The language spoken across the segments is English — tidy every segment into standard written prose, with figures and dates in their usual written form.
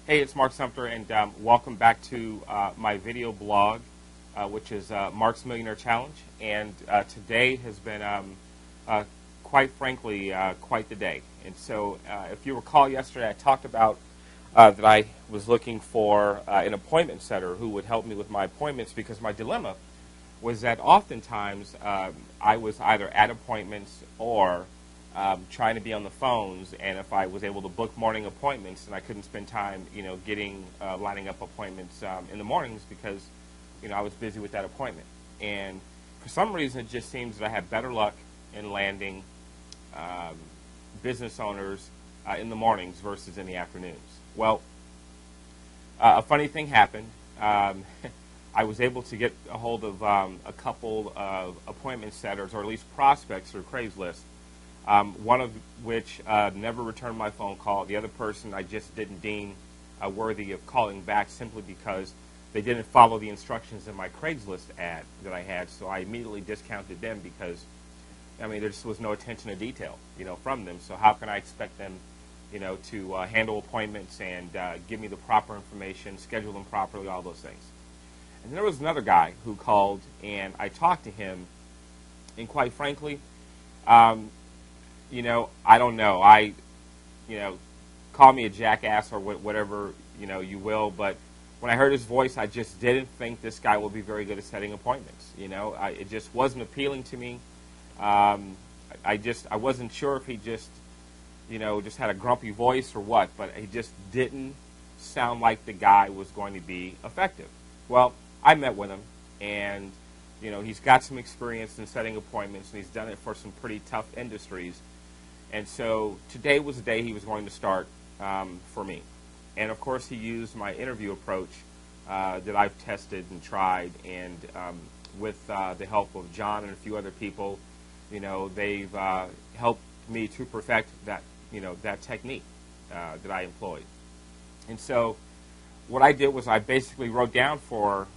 Hey, it's Mark Sumter, and welcome back to my video blog, which is Mark's Millionaire Challenge. And today has been, quite frankly, quite the day. And so, if you recall yesterday, I talked about that I was looking for an appointment setter who would help me with my appointments, because my dilemma was that oftentimes I was either at appointments or trying to be on the phones, and if I was able to book morning appointments, and I couldn't spend time, lining up appointments in the mornings because, I was busy with that appointment. And for some reason, it just seems that I have better luck in landing business owners in the mornings versus in the afternoons. Well, a funny thing happened. I was able to get a hold of a couple of appointment setters, or at least prospects through Craigslist. One of which never returned my phone call. The other person I just didn't deem worthy of calling back, simply because they didn't follow the instructions in my Craigslist ad that I had. So I immediately discounted them because, there just was no attention to detail, from them. So how can I expect them, to handle appointments and give me the proper information, schedule them properly, all those things. And there was another guy who called, and I talked to him, and quite frankly, I don't know. Call me a jackass or whatever, you will. But when I heard his voice, I just didn't think this guy would be very good at setting appointments. It just wasn't appealing to me. I wasn't sure if he just had a grumpy voice or what, but he just didn't sound like the guy was going to be effective. Well, I met with him, and he's got some experience in setting appointments, and he's done it for some pretty tough industries. And so today was the day he was going to start for me. And of course, he used my interview approach that I've tested and tried, and with the help of John and a few other people, they've helped me to perfect that that technique that I employed. And so what I did was I basically wrote down for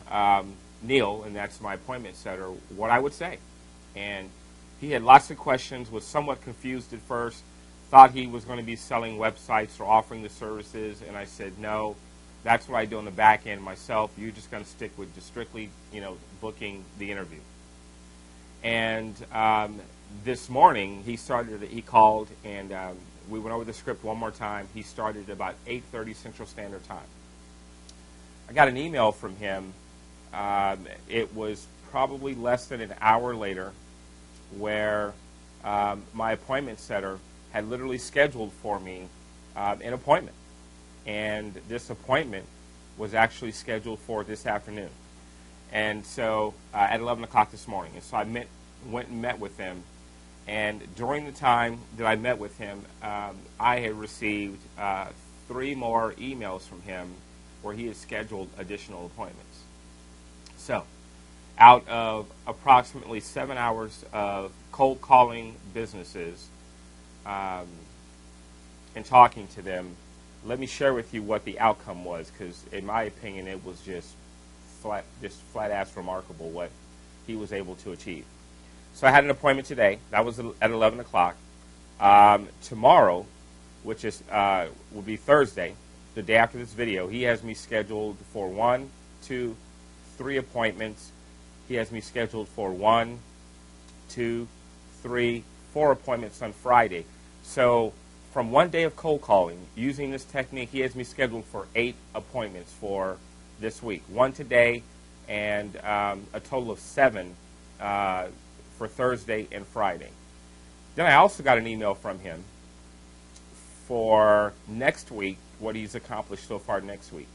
Neil, and that's my appointment setter, what I would say. And he had lots of questions, was somewhat confused at first, thought he was going to be selling websites or offering the services, and I said, no, that's what I do on the back end myself. You're just going to stick with just strictly, booking the interview. And this morning, he called, and we went over the script one more time. He started at about 8:30 Central Standard Time. I got an email from him. It was probably less than an hour later, where my appointment setter had literally scheduled for me an appointment. And this appointment was actually scheduled for this afternoon. And so at 11 o'clock this morning. And so I went and met with him. And during the time that I met with him, I had received 3 more emails from him where he had scheduled additional appointments. So out of approximately 7 hours of cold calling businesses and talking to them, let me share with you what the outcome was, because in my opinion, it was just flat-ass remarkable what he was able to achieve. So I had an appointment today. That was at 11 o'clock. Tomorrow, which is will be Thursday, the day after this video, he has me scheduled for 1, 2, 3 appointments. He has me scheduled for 1, 2, 3, 4 appointments on Friday. So from one day of cold calling, using this technique, he has me scheduled for 8 appointments for this week. 1 today, and a total of 7 for Thursday and Friday. Then I also got an email from him for next week, what he's accomplished so far next week.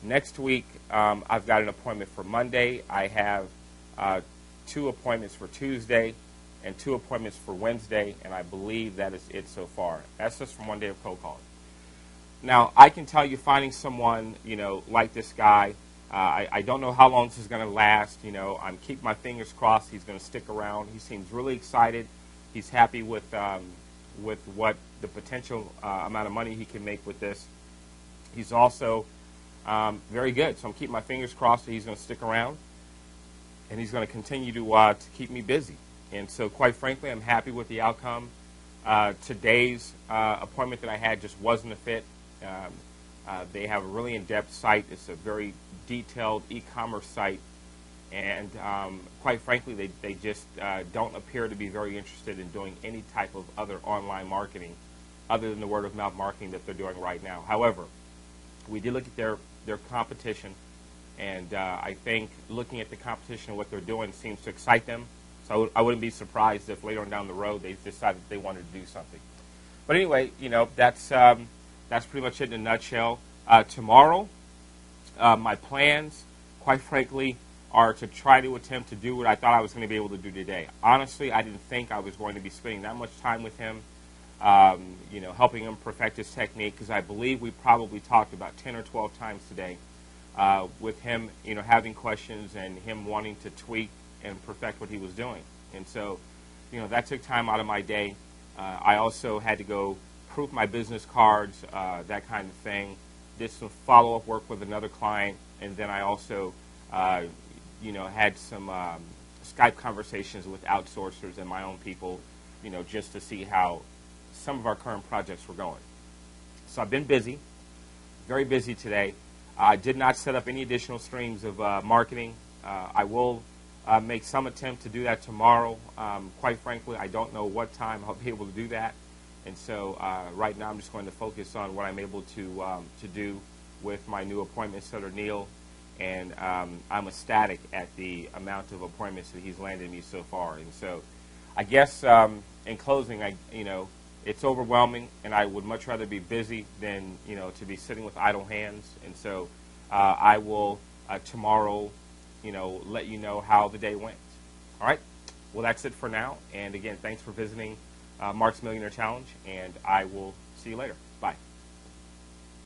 Next week, I've got an appointment for Monday. I have 2 appointments for Tuesday and 2 appointments for Wednesday, and I believe that is it so far. That's just from one day of cold calling. Now, I can tell you, finding someone, like this guy, I don't know how long this is going to last. I'm keeping my fingers crossed he's going to stick around. He seems really excited. He's happy with what the potential amount of money he can make with this. He's also very good, so I'm keeping my fingers crossed that he's going to stick around, and he's going to continue to keep me busy. And so, quite frankly, I'm happy with the outcome. Today's appointment that I had just wasn't a fit. They have a really in-depth site. It's a very detailed e-commerce site. And quite frankly, they just don't appear to be very interested in doing any type of other online marketing other than the word-of-mouth marketing that they're doing right now. However, we did look at their competition, and I think looking at the competition and what they're doing seems to excite them. So I wouldn't be surprised if later on down the road they decided they wanted to do something. But anyway, that's pretty much it in a nutshell. Tomorrow, my plans, quite frankly, are to try to attempt to do what I thought I was going to be able to do today. Honestly, I didn't think I was going to be spending that much time with him, helping him perfect his technique, because I believe we probably talked about 10 or 12 times today with him, having questions and him wanting to tweak and perfect what he was doing. And so, that took time out of my day. I also had to go proof my business cards, that kind of thing. Did some follow-up work with another client, and then I also had some Skype conversations with outsourcers and my own people, just to see how some of our current projects were going. So I've been busy, very busy today. I did not set up any additional streams of marketing. I will make some attempt to do that tomorrow. Quite frankly, I don't know what time I'll be able to do that. And so right now I'm just going to focus on what I'm able to do with my new appointment setter, Neil. And I'm ecstatic at the amount of appointments that he's landed me so far. And so I guess in closing, it's overwhelming, and I would much rather be busy than, to be sitting with idle hands. And so I will tomorrow, let you know how the day went. All right? Well, that's it for now. And again, thanks for visiting Mark's Millionaire Challenge, and I will see you later. Bye.